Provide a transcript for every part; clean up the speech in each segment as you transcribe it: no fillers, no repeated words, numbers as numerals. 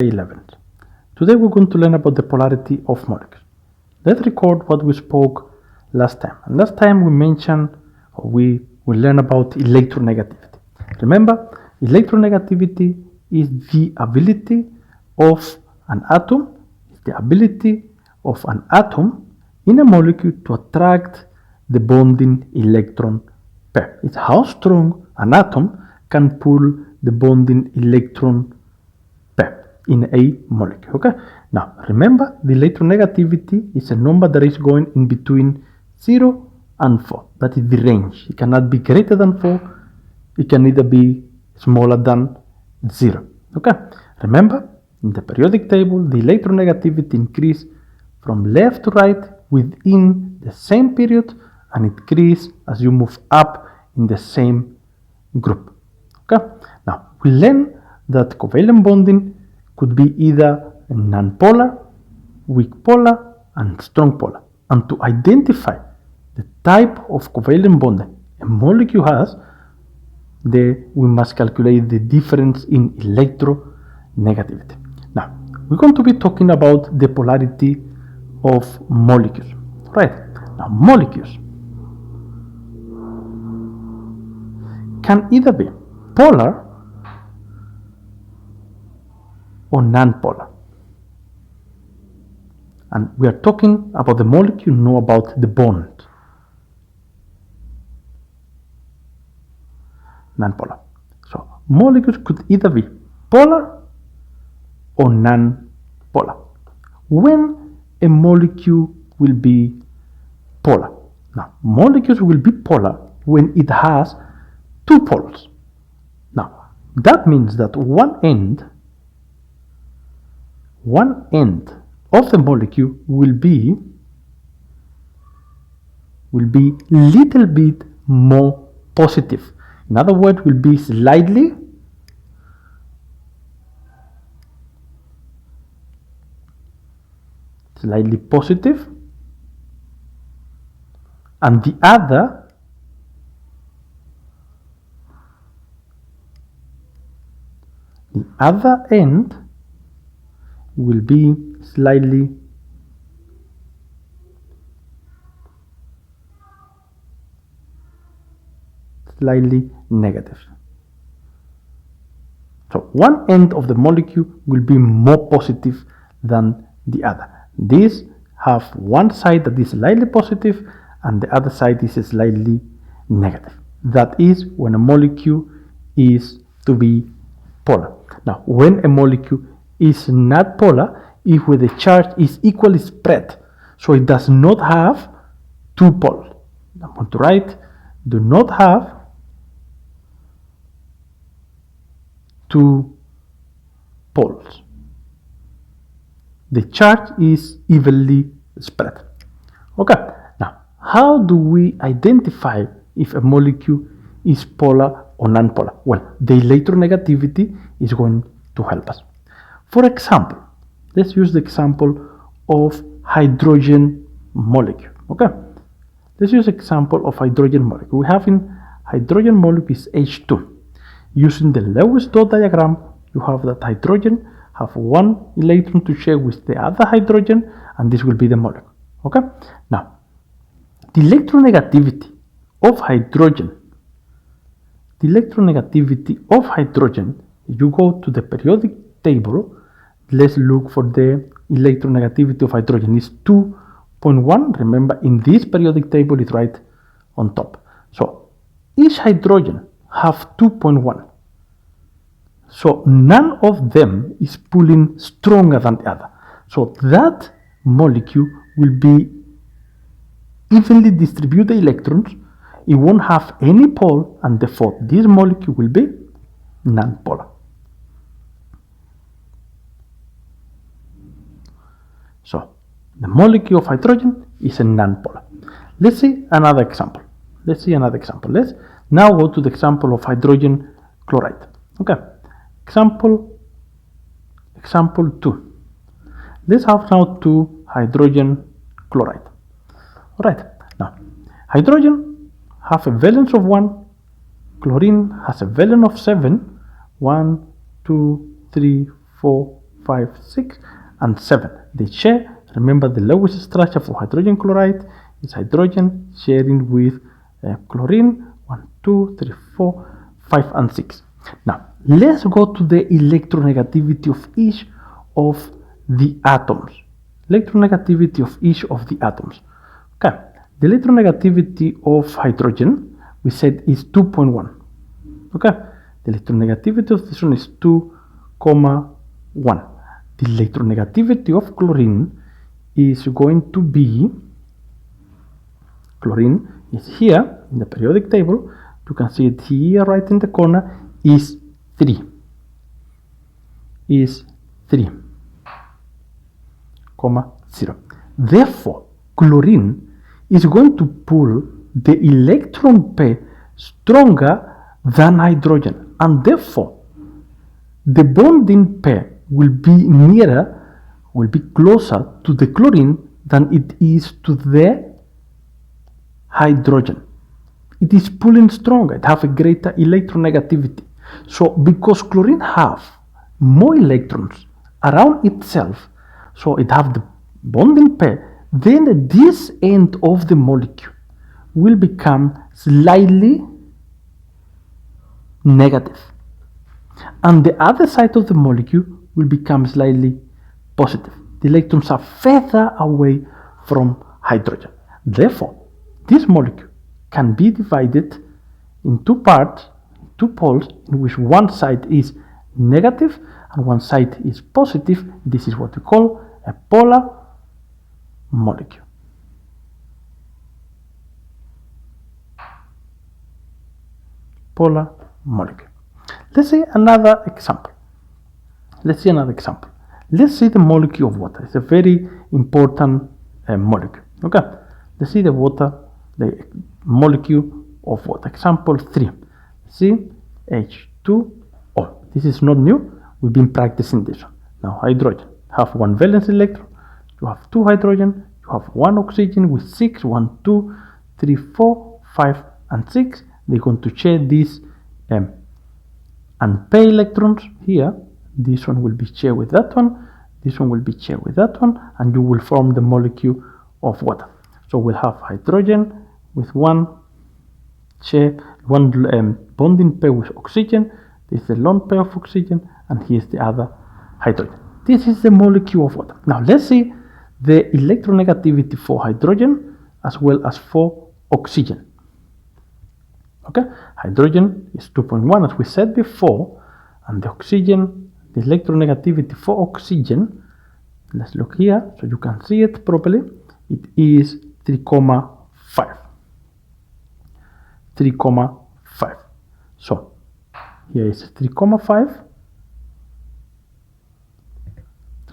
11. Today we're going to learn about the polarity of molecules. Let's record what we spoke last time. And last time we mentioned, or we learned about electronegativity. Remember, electronegativity is the ability of an atom, in a molecule to attract the bonding electron pair. It's how strong an atom can pull the bonding electron pair in a molecule. Okay. Now remember, the electronegativity is a number that is going in between 0 and 4. That is the range. It cannot be greater than 4. It can either be smaller than 0. Okay. Remember, in the periodic table, the electronegativity increases from left to right within the same period, and it increases as you move up in the same group. Okay. Now we learn that covalent bonding could be either non-polar, weak polar, and strong polar. And to identify the type of covalent bonding a molecule has, we must calculate the difference in electronegativity. Now, we're going to be talking about the polarity of molecules. Right. Now, molecules can either be polar or non-polar. And we are talking about the molecule, not about the bond. Non-polar. So molecules could either be polar or non-polar. When a molecule will be polar? Now, molecules will be polar when it has two poles. Now, that means that one end of the molecule will be little bit more positive. In other words, will be slightly positive, and the other end will be slightly negative. So one end of the molecule will be more positive than the other. These have one side that is slightly positive and the other side is slightly negative. That is when a molecule is to be polar. Now, when a molecule is not polar, if where the charge is equally spread, so it does not have two poles. I'm going to write, do not have two poles. The charge is evenly spread. Okay, now how do we identify if a molecule is polar or non-polar? Well, the electronegativity is going to help us. For example, let's use the example of hydrogen molecule. Okay, let's use example of hydrogen molecule. We have in hydrogen molecule is H2. Using the Lewis dot diagram, you have that hydrogen have one electron to share with the other hydrogen, and this will be the molecule. Okay. Now, the electronegativity of hydrogen. If you go to the periodic table, let's look for the electronegativity of hydrogen. It's 2.1. Remember, in this periodic table, it's right on top. So each hydrogen have 2.1. So none of them is pulling stronger than the other. So that molecule will be evenly distributed electrons. It won't have any pole, and therefore this molecule will be non-polar. So the molecule of hydrogen is a non-polar. Let's see another example. Let's now go to the example of hydrogen chloride. Okay. Example 2. Let's have now 2 hydrogen chloride. Alright. Now, hydrogen have a valence of 1. Chlorine has a valence of 7. 1, 2, 3, 4, 5, 6, and 7. They share. Remember, the lowest structure for hydrogen chloride is hydrogen sharing with chlorine. 1, 2, 3, 4, 5, and 6. Now, let's go to the electronegativity of each of the atoms. Electronegativity of each of the atoms. Okay, the electronegativity of hydrogen, we said, is 2.1. Okay, the electronegativity of this one is 2.1. The electronegativity of chlorine is going to be, chlorine is here in the periodic table. You can see it here right in the corner, is 3. Is 3.0. Therefore, chlorine is going to pull the electron pair stronger than hydrogen, and therefore the bonding pair will be closer to the chlorine than it is to the hydrogen. It is pulling stronger, it has a greater electronegativity. So because chlorine have more electrons around itself, so it have the bonding pair, then this end of the molecule will become slightly negative, and the other side of the molecule will become slightly positive. The electrons are further away from hydrogen. Therefore, this molecule can be divided in two parts, two poles, in which one side is negative and one side is positive. This is what we call a polar molecule. Polar molecule. Let's see another example. Let's see the molecule of water. It's a very important molecule. Okay, let's see the molecule of water. Example 3. See, H2O. This is not new. We've been practicing this one. Now, hydrogen have one valence electron. You have 2 hydrogen. You have 1 oxygen with 6. 1, 2, 3, 4, 5, and 6. They're going to share these unpaired electrons here. This one will be shared with that one. This one will be shared with that one, and you will form the molecule of water. So we'll have hydrogen with one bonding pair with oxygen. This is the lone pair of oxygen, and here's the other hydrogen. This is the molecule of water. Now let's see the electronegativity for hydrogen as well as for oxygen. Okay, hydrogen is 2.1 as we said before, and the oxygen, the electronegativity for oxygen, let's look here so you can see it properly. It is 3.5. 3.5. So here is 3.5,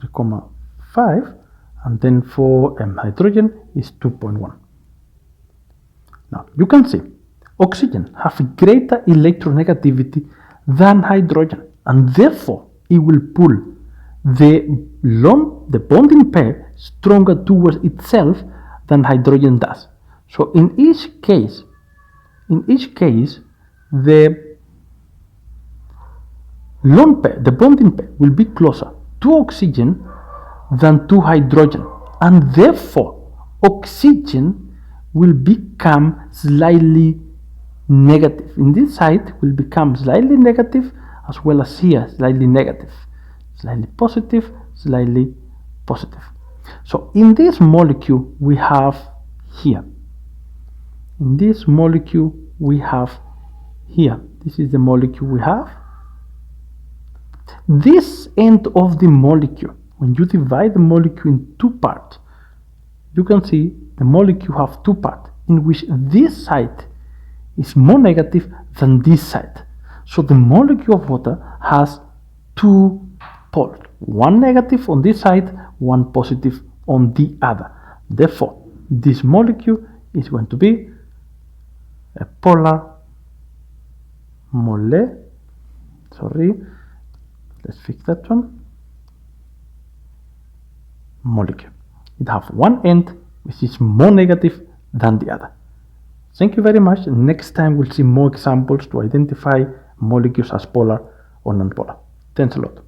3.5, and then for hydrogen is 2.1. Now you can see oxygen has a greater electronegativity than hydrogen, and therefore it will pull the bonding pair stronger towards itself than hydrogen does. So in each case, the lone pair, the bonding pair, will be closer to oxygen than to hydrogen, and therefore oxygen will become slightly negative. In this side will become slightly negative, as well as here slightly negative, slightly positive, slightly positive. So in this molecule we have here, this is the molecule we have. This end of the molecule, when you divide the molecule in two parts, you can see the molecule have two parts, in which this side is more negative than this side. So the molecule of water has two poles, one negative on this side, one positive on the other. Therefore, this molecule is going to be a polar molecule. Let's fix that one. Molecule. It has one end which is more negative than the other. Thank you very much. Next time we'll see more examples to identify molecules as polar or non-polar. Thanks a lot.